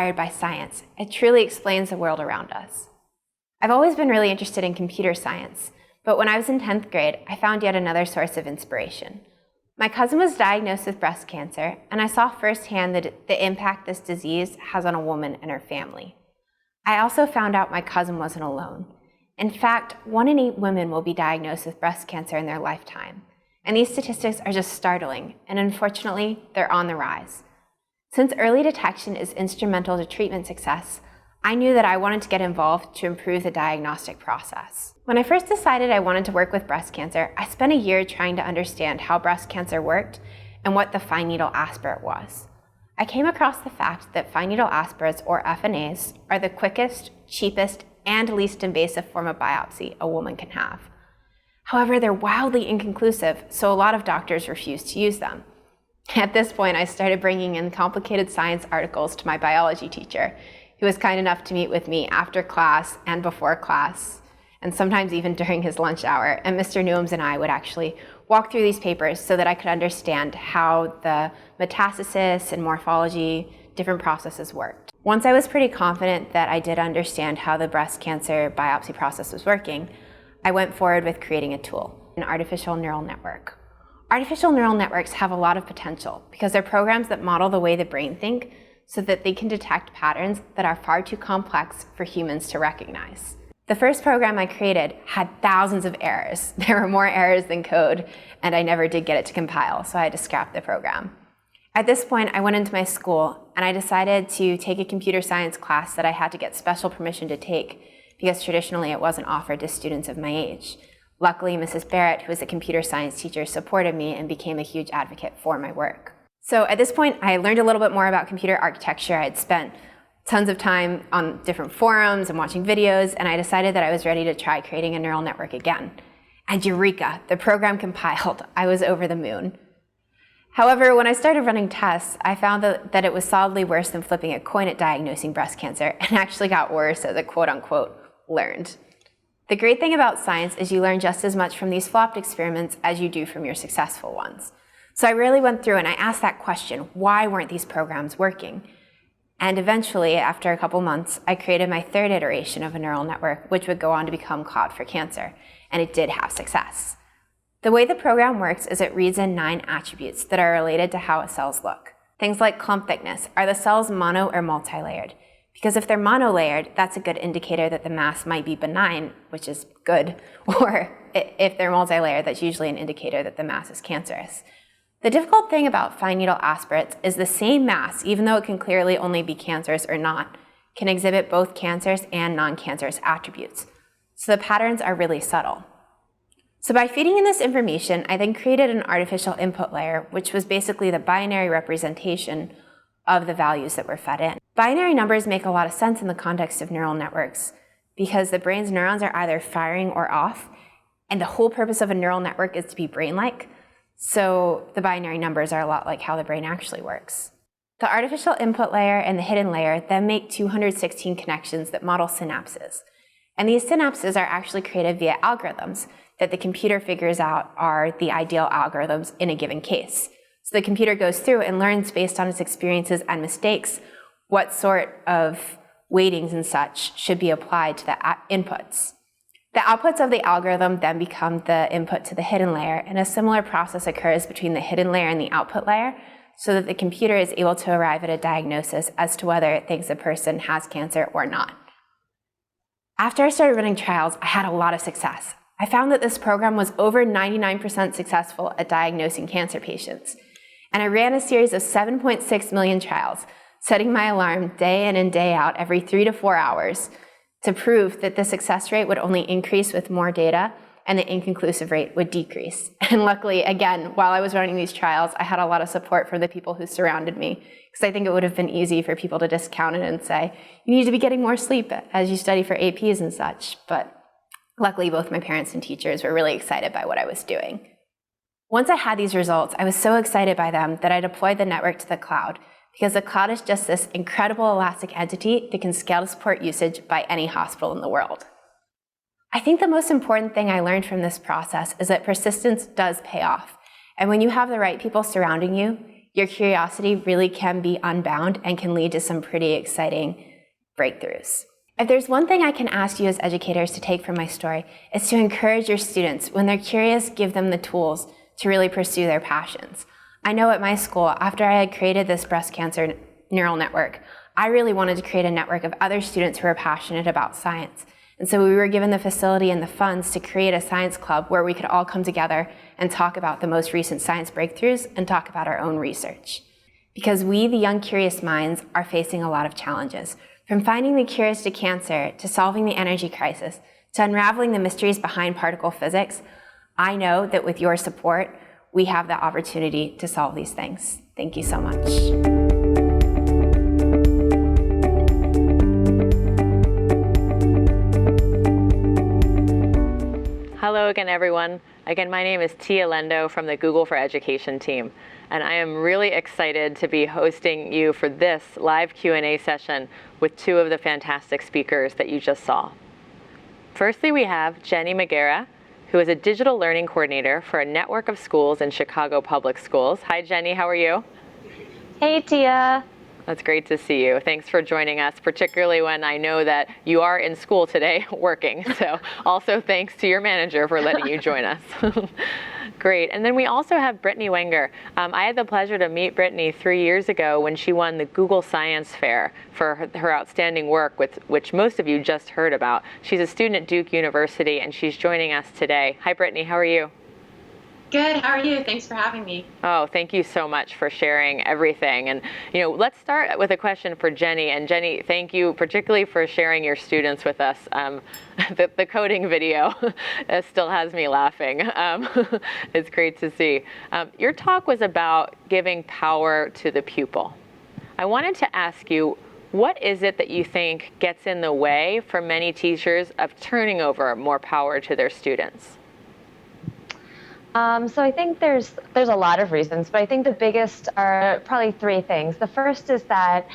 inspired by science. It truly explains the world around us. I've always been really interested in computer science, but when I was in 10th grade, I found yet another source of inspiration. My cousin was diagnosed with breast cancer, and I saw firsthand the impact this disease has on a woman and her family. I also found out my cousin wasn't alone. In fact, 1 in 8 women will be diagnosed with breast cancer in their lifetime. And these statistics are just startling, and unfortunately, they're on the rise. Since early detection is instrumental to treatment success, I knew that I wanted to get involved to improve the diagnostic process. When I first decided I wanted to work with breast cancer, I spent a year trying to understand how breast cancer worked and what the fine needle aspirate was. I came across the fact that fine needle aspirates, or FNAs, are the quickest, cheapest, and least invasive form of biopsy a woman can have. However, they're wildly inconclusive, so a lot of doctors refuse to use them. At this point, I started bringing in complicated science articles to my biology teacher, who was kind enough to meet with me after class and before class, and sometimes even during his lunch hour. And Mr. Newhams and I would actually walk through these papers so that I could understand how the metastasis and morphology, different processes worked. Once I was pretty confident that I did understand how the breast cancer biopsy process was working, I went forward with creating a tool, an artificial neural network. Artificial neural networks have a lot of potential because they're programs that model the way the brain thinks so that they can detect patterns that are far too complex for humans to recognize. The first program I created had thousands of errors. There were more errors than code, and I never did get it to compile, so I had to scrap the program. At this point, I went into my school, and I decided to take a computer science class that I had to get special permission to take because traditionally it wasn't offered to students of my age. Luckily, Mrs. Barrett, who was a computer science teacher, supported me and became a huge advocate for my work. So at this point, I learned a little bit more about computer architecture. I had spent tons of time on different forums and watching videos, and I decided that I was ready to try creating a neural network again. And eureka, the program compiled. I was over the moon. However, when I started running tests, I found that it was solidly worse than flipping a coin at diagnosing breast cancer, and actually got worse as I quote-unquote learned. The great thing about science is you learn just as much from these flopped experiments as you do from your successful ones. So I really went through and I asked that question, why weren't these programs working? And eventually, after a couple months, I created my third iteration of a neural network, which would go on to become Cloud for Cancer, and it did have success. The way the program works is it reads in 9 attributes that are related to how cells look. Things like clump thickness. Are the cells mono or multi-layered? Because if they're mono-layered, that's a good indicator that the mass might be benign, which is good, or if they're multi-layered, that's usually an indicator that the mass is cancerous. The difficult thing about fine needle aspirates is the same mass, even though it can clearly only be cancerous or not, can exhibit both cancerous and non-cancerous attributes. So the patterns are really subtle. So by feeding in this information, I then created an artificial input layer, which was basically the binary representation of the values that were fed in. Binary numbers make a lot of sense in the context of neural networks because the brain's neurons are either firing or off, and the whole purpose of a neural network is to be brain-like. So the binary numbers are a lot like how the brain actually works. The artificial input layer and the hidden layer then make 216 connections that model synapses. And these synapses are actually created via algorithms that the computer figures out are the ideal algorithms in a given case. So the computer goes through and learns based on its experiences and mistakes what sort of weightings and such should be applied to the inputs. The outputs of the algorithm then become the input to the hidden layer, and a similar process occurs between the hidden layer and the output layer so that the computer is able to arrive at a diagnosis as to whether it thinks a person has cancer or not. After I started running trials, I had a lot of success. I found that this program was over 99% successful at diagnosing cancer patients. And I ran a series of 7.6 million trials, setting my alarm day in and day out every 3 to 4 hours to prove that the success rate would only increase with more data and the inconclusive rate would decrease. And luckily, again, while I was running these trials, I had a lot of support from the people who surrounded me, because I think it would have been easy for people to discount it and say, you need to be getting more sleep as you study for APs and such. But luckily, both my parents and teachers were really excited by what I was doing. Once I had these results, I was so excited by them that I deployed the network to the cloud, because the cloud is just this incredible elastic entity that can scale to support usage by any hospital in the world. I think the most important thing I learned from this process is that persistence does pay off. And when you have the right people surrounding you, your curiosity really can be unbound and can lead to some pretty exciting breakthroughs. If there's one thing I can ask you as educators to take from my story, it's to encourage your students. When they're curious, give them the tools to really pursue their passions. I know at my school, after I had created this breast cancer neural network, I really wanted to create a network of other students who are passionate about science. And so we were given the facility and the funds to create a science club where we could all come together and talk about the most recent science breakthroughs and talk about our own research. Because we, the young curious minds, are facing a lot of challenges. From finding the cures to cancer, to solving the energy crisis, to unraveling the mysteries behind particle physics, I know that with your support, we have the opportunity to solve these things. Thank you so much. Hello again, everyone. Again, my name is Tia Lendo from the Google for Education team, and I am really excited to be hosting you for this live Q&A session with two of the fantastic speakers that you just saw. Firstly, we have Jenny Magera, who is a digital learning coordinator for a network of schools in Chicago Public Schools. Hi, Jenny, how are you? Hey, Tia. That's great to see you. Thanks for joining us, particularly when I know that you are in school today working. So also thanks to your manager for letting you join us. Great. And then we also have Brittany Wenger. I had the pleasure to meet Brittany 3 years ago when she won the Google Science Fair for her outstanding work, which most of you just heard about. She's a student at Duke University, and she's joining us today. Hi, Brittany. How are you? Good. How are you? Thanks for having me. Oh, thank you so much for sharing everything. And, let's start with a question for Jenny. And Jenny, thank you particularly for sharing your students with us. The coding video still has me laughing. It's great to see. Your talk was about giving power to the pupil. I wanted to ask you, what is it that you think gets in the way for many teachers of turning over more power to their students? So I think there's a lot of reasons, but I think the biggest are probably three things. The first is that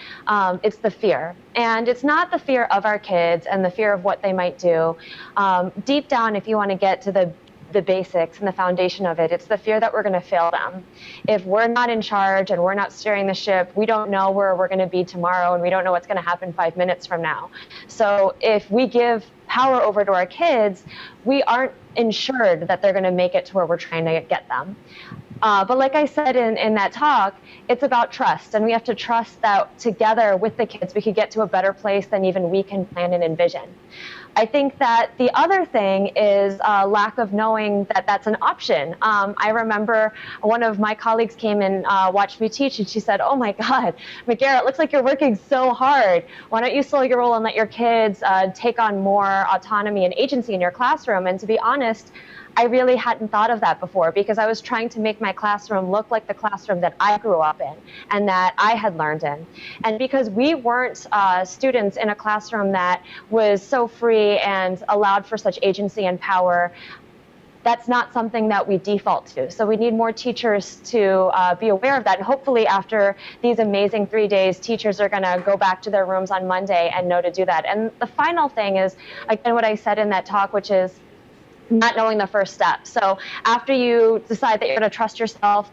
it's the fear. And it's not the fear of our kids and the fear of what they might do. Deep down, if you want to get to the basics and the foundation of it, it's the fear that we're going to fail them. If we're not in charge and we're not steering the ship, we don't know where we're going to be tomorrow, and we don't know what's going to happen 5 minutes from now. So if we give power over to our kids, we aren't ensured that they're going to make it to where we're trying to get them. But like I said in that talk, it's about trust, and we have to trust that together with the kids we could get to a better place than even we can plan and envision. I think that the other thing is lack of knowing that that's an option. I remember one of my colleagues came and watched me teach, and she said, "Oh my God, Magera, it looks like you're working so hard. Why don't you slow your roll and let your kids take on more autonomy and agency in your classroom?" And to be honest, I really hadn't thought of that before, because I was trying to make my classroom look like the classroom that I grew up in and that I had learned in. And because we weren't students in a classroom that was so free and allowed for such agency and power, that's not something that we default to. So we need more teachers to be aware of that. And hopefully after these amazing 3 days, teachers are going to go back to their rooms on Monday and know to do that. And the final thing is, again, what I said in that talk, which is not knowing the first step. So after you decide that you're going to trust yourself,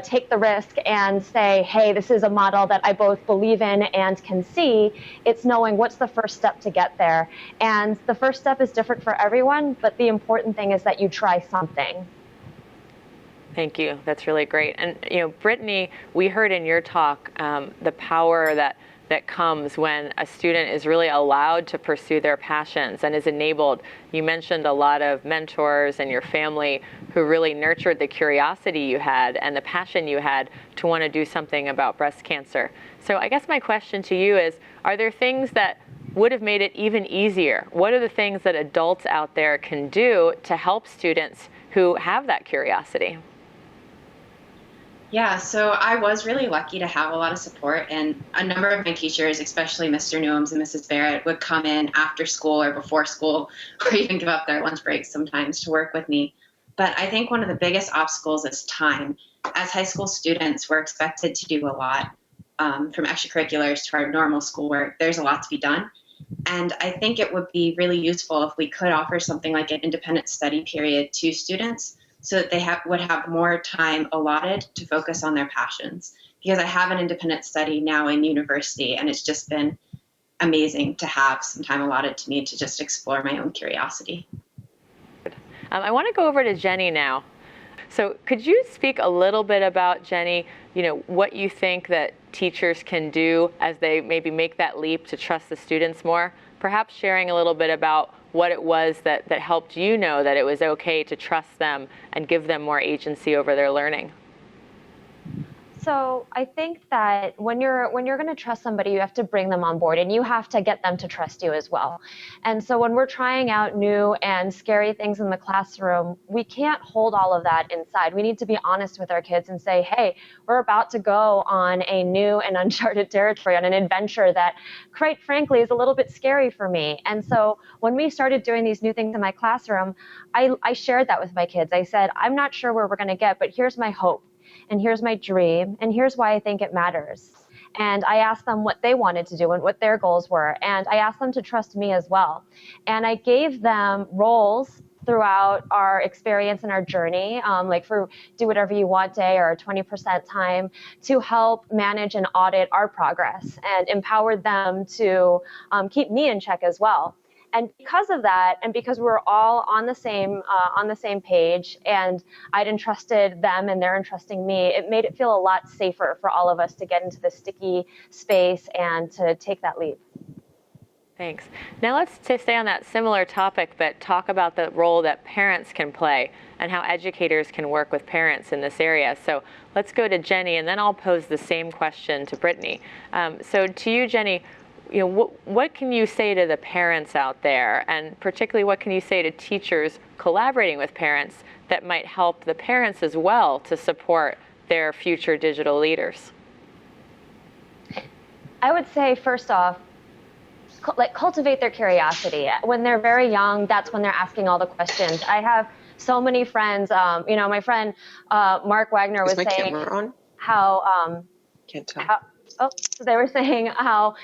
take the risk and say, hey, this is a model that I both believe in and can see, it's knowing what's the first step to get there. And the first step is different for everyone, but the important thing is that you try something. Thank you. That's really great. And, Brittany, we heard in your talk the power that comes when a student is really allowed to pursue their passions and is enabled. You mentioned a lot of mentors and your family who really nurtured the curiosity you had and the passion you had to want to do something about breast cancer. So I guess my question to you is, are there things that would have made it even easier? What are the things that adults out there can do to help students who have that curiosity? Yeah, so I was really lucky to have a lot of support, and a number of my teachers, especially Mr. Newhams and Mrs. Barrett, would come in after school or before school, or even give up their lunch breaks sometimes to work with me. But I think one of the biggest obstacles is time. As high school students, we're expected to do a lot, from extracurriculars to our normal schoolwork. There's a lot to be done. And I think it would be really useful if we could offer something like an independent study period to students so that they would have more time allotted to focus on their passions. Because I have an independent study now in university, and it's just been amazing to have some time allotted to me to just explore my own curiosity. I want to go over to Jenny now. So could you speak a little bit about, Jenny, what you think that teachers can do as they maybe make that leap to trust the students more? Perhaps sharing a little bit about what it was that helped you know that it was okay to trust them and give them more agency over their learning. So I think that when you're going to trust somebody, you have to bring them on board, and you have to get them to trust you as well. And so when we're trying out new and scary things in the classroom, we can't hold all of that inside. We need to be honest with our kids and say, hey, we're about to go on a new and uncharted territory, on an adventure that, quite frankly, is a little bit scary for me. And so when we started doing these new things in my classroom, I shared that with my kids. I said, I'm not sure where we're going to get, but here's my hope. And here's my dream, and here's why I think it matters. And I asked them what they wanted to do and what their goals were. And I asked them to trust me as well. And I gave them roles throughout our experience and our journey, like for Do Whatever You Want Day or 20% time, to help manage and audit our progress, and empowered them to keep me in check as well. And because of that, and because we were all on the same page, and I'd entrusted them and they're entrusting me, it made it feel a lot safer for all of us to get into this sticky space and to take that leap. Thanks. Now let's stay on that similar topic, but talk about the role that parents can play and how educators can work with parents in this area. So let's go to Jenny, and then I'll pose the same question to Brittany. So to you, Jenny, what can you say to the parents out there, and particularly what can you say to teachers collaborating with parents that might help the parents as well to support their future digital leaders? I would say, first off, cultivate their curiosity. When they're very young, that's when they're asking all the questions. I have so many friends, my friend Mark Wagner was saying how, Can't tell. So they were saying how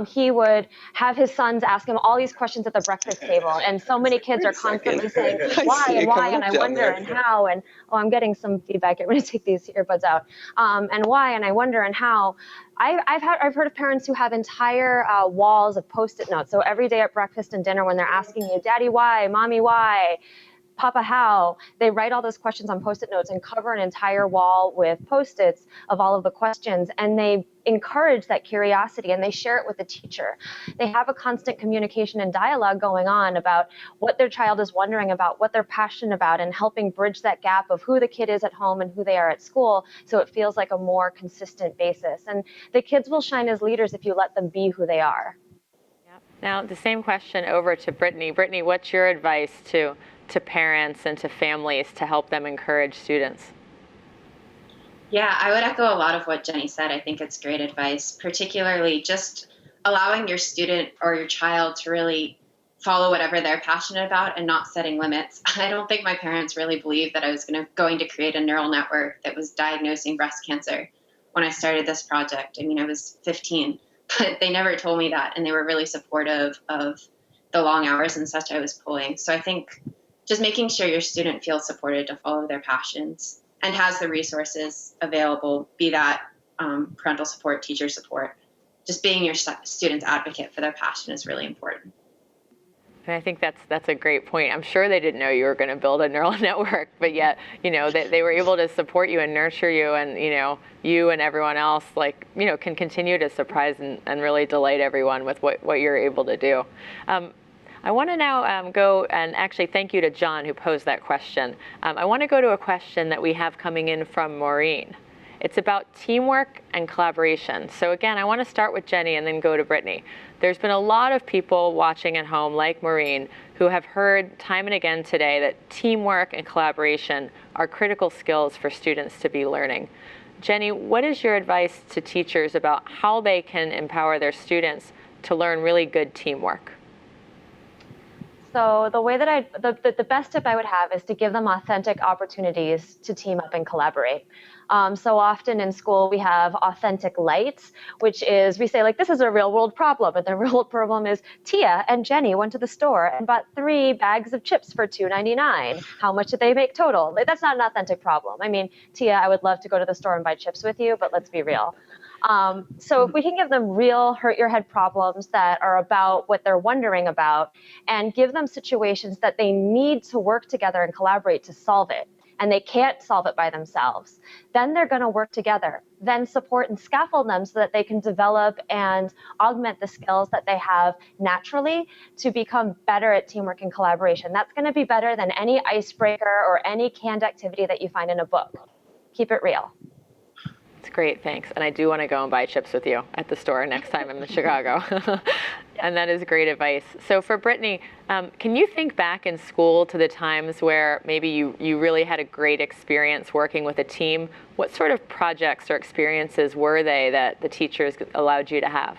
he would have his sons ask him all these questions at the breakfast table, and so many kids are constantly saying why and why, and I wonder and how, and I'm getting some feedback. I'm going to take these earbuds out, and why and I wonder and how. I've heard of parents who have entire walls of Post-it notes. So every day at breakfast and dinner, when they're asking you, Daddy, why? Mommy, why? Papa, how? They write all those questions on Post-it notes and cover an entire wall with Post-its of all of the questions, and they encourage that curiosity, and they share it with the teacher. They have a constant communication and dialogue going on about what their child is wondering about, what they're passionate about, and helping bridge that gap of who the kid is at home and who they are at school, so it feels like a more consistent basis. And the kids will shine as leaders if you let them be who they are. Yep. Now, the same question over to Brittany. Brittany, what's your advice to parents and to families to help them encourage students? Yeah, I would echo a lot of what Jenny said. I think it's great advice, particularly just allowing your student or your child to really follow whatever they're passionate about and not setting limits. I don't think my parents really believed that I was going to create a neural network that was diagnosing breast cancer when I started this project. I mean, I was 15, but they never told me that, and they were really supportive of the long hours and such I was pulling. So I think just making sure your student feels supported to follow their passions and has the resources available, be that parental support, teacher support. Just being your student's advocate for their passion is really important. And I think that's a great point. I'm sure they didn't know you were going to build a neural network, but yet, they were able to support you and nurture you, and, you and everyone else, can continue to surprise and really delight everyone with what you're able to do. I want to now go and actually thank you to John who posed that question. I want to go to a question that we have coming in from Maureen. It's about teamwork and collaboration. So again, I want to start with Jenny and then go to Brittany. There's been a lot of people watching at home, like Maureen, who have heard time and again today that teamwork and collaboration are critical skills for students to be learning. Jenny, what is your advice to teachers about how they can empower their students to learn really good teamwork? So the way that the best tip I would have is to give them authentic opportunities to team up and collaborate. So often in school we have authentic lights, which is we say like, this is a real world problem. And the real world problem is Tia and Jenny went to the store and bought 3 bags of chips for $2.99. How much did they make total? Like, that's not an authentic problem. I mean, Tia, I would love to go to the store and buy chips with you, but let's be real. So if we can give them real hurt your head problems that are about what they're wondering about and give them situations that they need to work together and collaborate to solve it, and they can't solve it by themselves, then they're going to work together, then support and scaffold them so that they can develop and augment the skills that they have naturally to become better at teamwork and collaboration. That's going to be better than any icebreaker or any canned activity that you find in a book. Keep it real. It's great, thanks. And I do want to go and buy chips with you at the store next time I'm in Chicago. And that is great advice. So for Brittany, can you think back in school to the times where maybe you really had a great experience working with a team? What sort of projects or experiences were they that the teachers allowed you to have?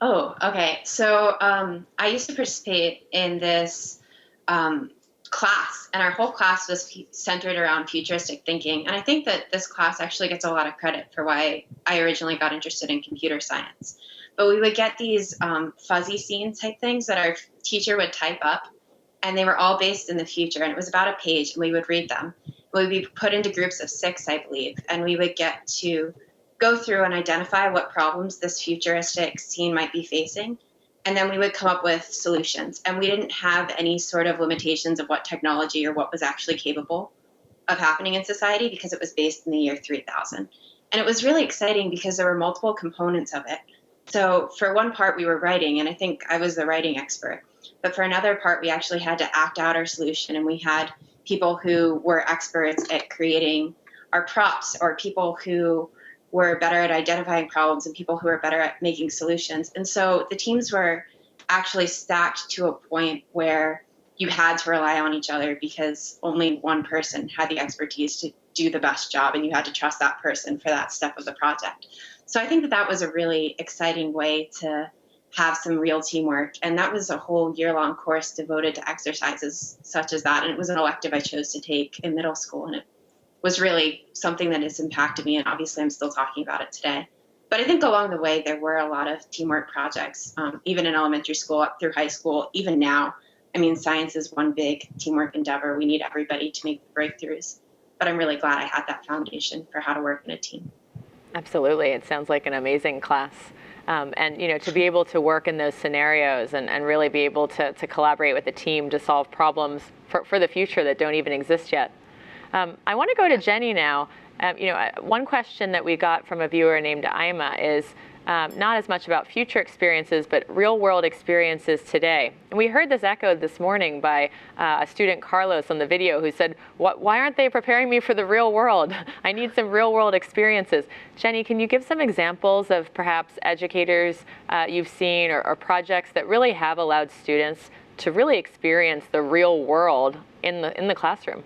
Oh, okay. So I used to participate in this class, and our whole class was centered around futuristic thinking. And I think that this class actually gets a lot of credit for why I originally got interested in computer science. But we would get these fuzzy scene type things that our teacher would type up, and they were all based in the future. And it was about a page, and we would read them. We would be put into groups of 6, I believe, and we would get to go through and identify what problems this futuristic scene might be facing. And then we would come up with solutions. And we didn't have any sort of limitations of what technology or what was actually capable of happening in society because it was based in the year 3000. And it was really exciting because there were multiple components of it. So for one part, we were writing, and I think I was the writing expert. But for another part, we actually had to act out our solution. And we had people who were experts at creating our props, or people who were better at identifying problems, and people who were better at making solutions. And so the teams were actually stacked to a point where you had to rely on each other because only one person had the expertise to do the best job, and you had to trust that person for that step of the project. So I think that that was a really exciting way to have some real teamwork. And that was a whole year-long course devoted to exercises such as that. And it was an elective I chose to take in middle school, and it was really something that has impacted me, and obviously I'm still talking about it today. But I think along the way, there were a lot of teamwork projects, even in elementary school up through high school, even now. I mean, science is one big teamwork endeavor. We need everybody to make the breakthroughs. But I'm really glad I had that foundation for how to work in a team. Absolutely. It sounds like an amazing class. And to be able to work in those scenarios and really be able to collaborate with a team to solve problems for the future that don't even exist yet. I want to go to Jenny now. One question that we got from a viewer named Ima is not as much about future experiences, but real world experiences today. And we heard this echoed this morning by a student, Carlos, on the video, who said, why aren't they preparing me for the real world? I need some real world experiences. Jenny, can you give some examples of perhaps educators you've seen or projects that really have allowed students to really experience the real world in the classroom?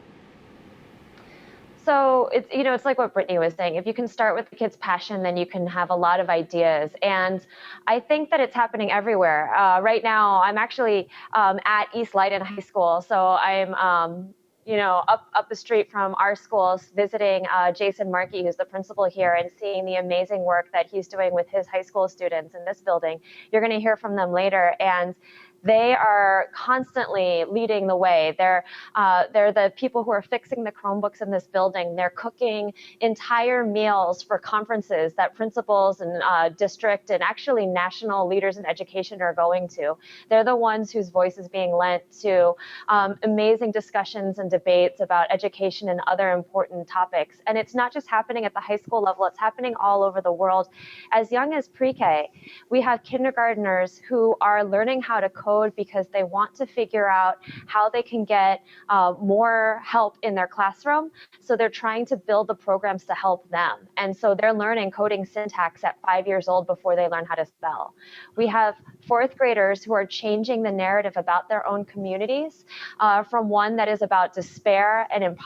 So it's like what Brittany was saying. If you can start with the kid's passion, then you can have a lot of ideas. And I think that it's happening everywhere. Right now, I'm actually at East Leiden High School. So I'm up the street from our schools, visiting Jason Markey, who's the principal here, and seeing the amazing work that he's doing with his high school students in this building. You're going to hear from them later. And they are constantly leading the way. They're the people who are fixing the Chromebooks in this building. They're cooking entire meals for conferences that principals and district and actually national leaders in education are going to. They're the ones whose voice is being lent to amazing discussions and debates about education and other important topics. And it's not just happening at the high school level, it's happening all over the world. As young as pre-K, we have kindergartners who are learning how to code because they want to figure out how they can get more help in their classroom. So they're trying to build the programs to help them. And so they're learning coding syntax at 5 years old before they learn how to spell. We have 4th graders who are changing the narrative about their own communities from one that is about despair and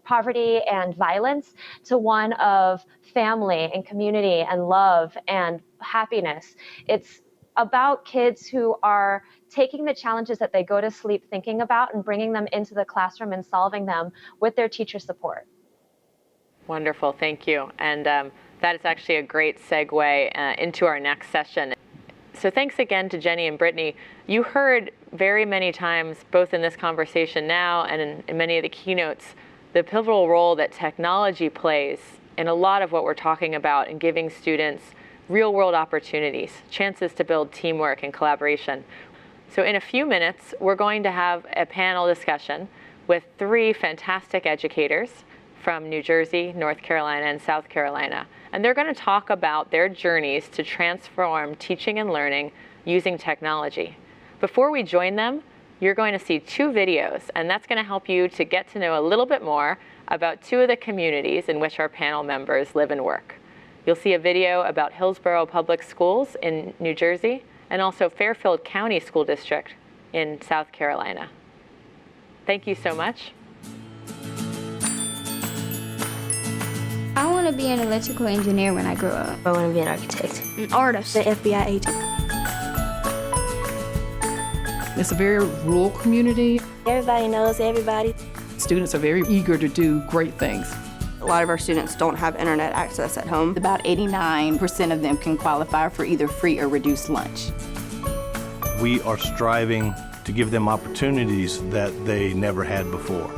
poverty and violence to one of family and community and love and happiness. It's about kids who are taking the challenges that they go to sleep thinking about and bringing them into the classroom and solving them with their teacher support. Wonderful, thank you. And that is actually a great segue into our next session. So thanks again to Jenny and Brittany. You heard very many times, both in this conversation now and in many of the keynotes, the pivotal role that technology plays in a lot of what we're talking about in giving students real-world opportunities, chances to build teamwork and collaboration. So in a few minutes, we're going to have a panel discussion with 3 fantastic educators from New Jersey, North Carolina, and South Carolina. And they're going to talk about their journeys to transform teaching and learning using technology. Before we join them, you're going to see 2 videos, and that's going to help you to get to know a little bit more about 2 of the communities in which our panel members live and work. You'll see a video about Hillsborough Public Schools in New Jersey, and also Fairfield County School District in South Carolina. Thank you so much. I want to be an electrical engineer when I grow up. I want to be an architect. An artist. An FBI agent. It's a very rural community. Everybody knows everybody. Students are very eager to do great things. A lot of our students don't have internet access at home. About 89% of them can qualify for either free or reduced lunch. We are striving to give them opportunities that they never had before.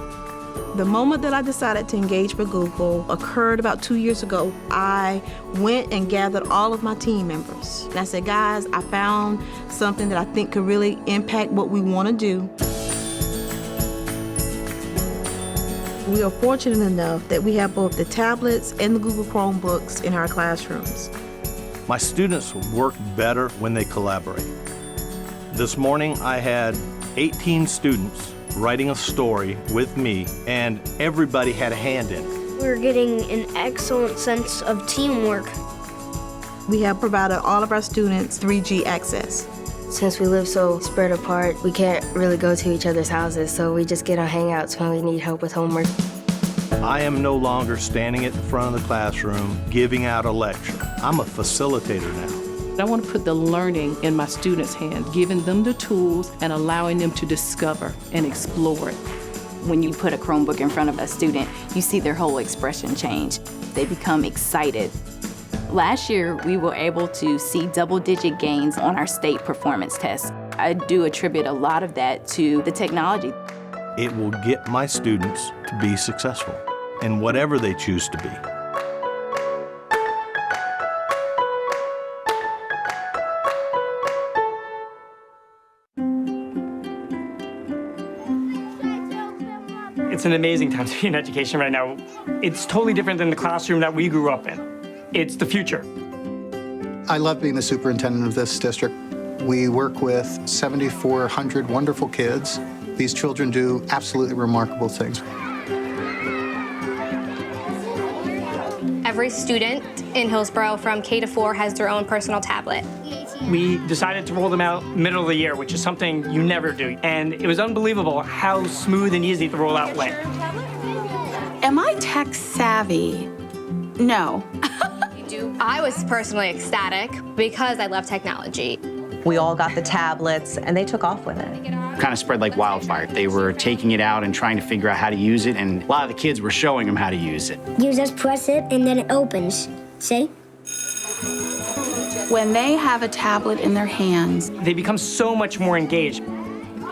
The moment that I decided to engage with Google occurred about 2 years ago. I went and gathered all of my team members. And I said, guys, I found something that I think could really impact what we want to do. We are fortunate enough that we have both the tablets and the Google Chromebooks in our classrooms. My students work better when they collaborate. This morning I had 18 students writing a story with me, and everybody had a hand in it. We're getting an excellent sense of teamwork. We have provided all of our students 3G access. Since we live so spread apart, we can't really go to each other's houses, so we just get on hangouts when we need help with homework. I am no longer standing at the front of the classroom giving out a lecture. I'm a facilitator now. I want to put the learning in my students' hands, giving them the tools and allowing them to discover and explore it. When you put a Chromebook in front of a student, you see their whole expression change. They become excited. Last year, we were able to see double-digit gains on our state performance tests. I do attribute a lot of that to the technology. It will get my students to be successful in whatever they choose to be. It's an amazing time to be in education right now. It's totally different than the classroom that we grew up in. It's the future. I love being the superintendent of this district. We work with 7,400 wonderful kids. These children do absolutely remarkable things. Every student in Hillsborough from K to 4 has their own personal tablet. We decided to roll them out middle of the year, which is something you never do. And it was unbelievable how smooth and easy the rollout went. Am I tech savvy? No. I was personally ecstatic because I love technology. We all got the tablets and they took off with it. Kind of spread like wildfire. They were taking it out and trying to figure out how to use it, and a lot of the kids were showing them how to use it. You just press it and then it opens. See? When they have a tablet in their hands, they become so much more engaged.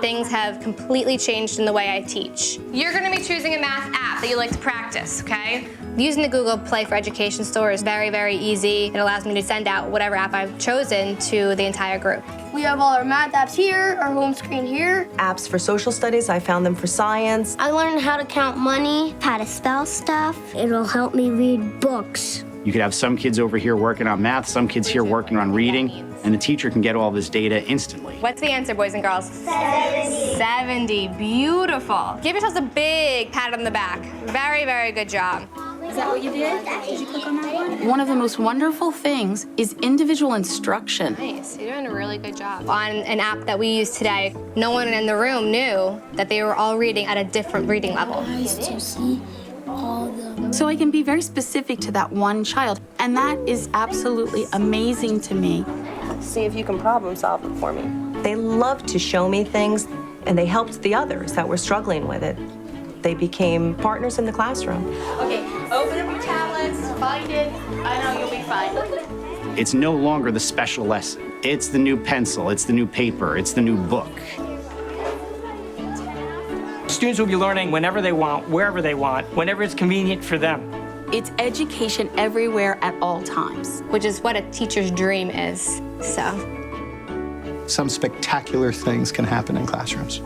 Things have completely changed in the way I teach. You're going to be choosing a math app that you like to practice, okay? Using the Google Play for Education store is very, very easy. It allows me to send out whatever app I've chosen to the entire group. We have all our math apps here, our home screen here. Apps for social studies, I found them for science. I learned how to count money, how to spell stuff. It'll help me read books. You could have some kids over here working on math, some kids here working on reading, and the teacher can get all this data instantly. What's the answer, boys and girls? 70. 70, beautiful. Give yourselves a big pat on the back. Very, very good job. Is that what you did? Did you click on that one? One of the most wonderful things is individual instruction. Nice, you're doing a really good job. On an app that we use today, no one in the room knew that they were all reading at a different reading level. Nice to see all the... So I can be very specific to that one child, and that is absolutely amazing to me. See if you can problem solve it for me. They loved to show me things, and they helped the others that were struggling with it. They became partners in the classroom. Okay, open up your tablets, find it. I know you'll be fine. It's no longer the special lesson. It's the new pencil, it's the new paper, it's the new book. Students will be learning whenever they want, wherever they want, whenever it's convenient for them. It's education everywhere at all times. Which is what a teacher's dream is, so. Some spectacular things can happen in classrooms.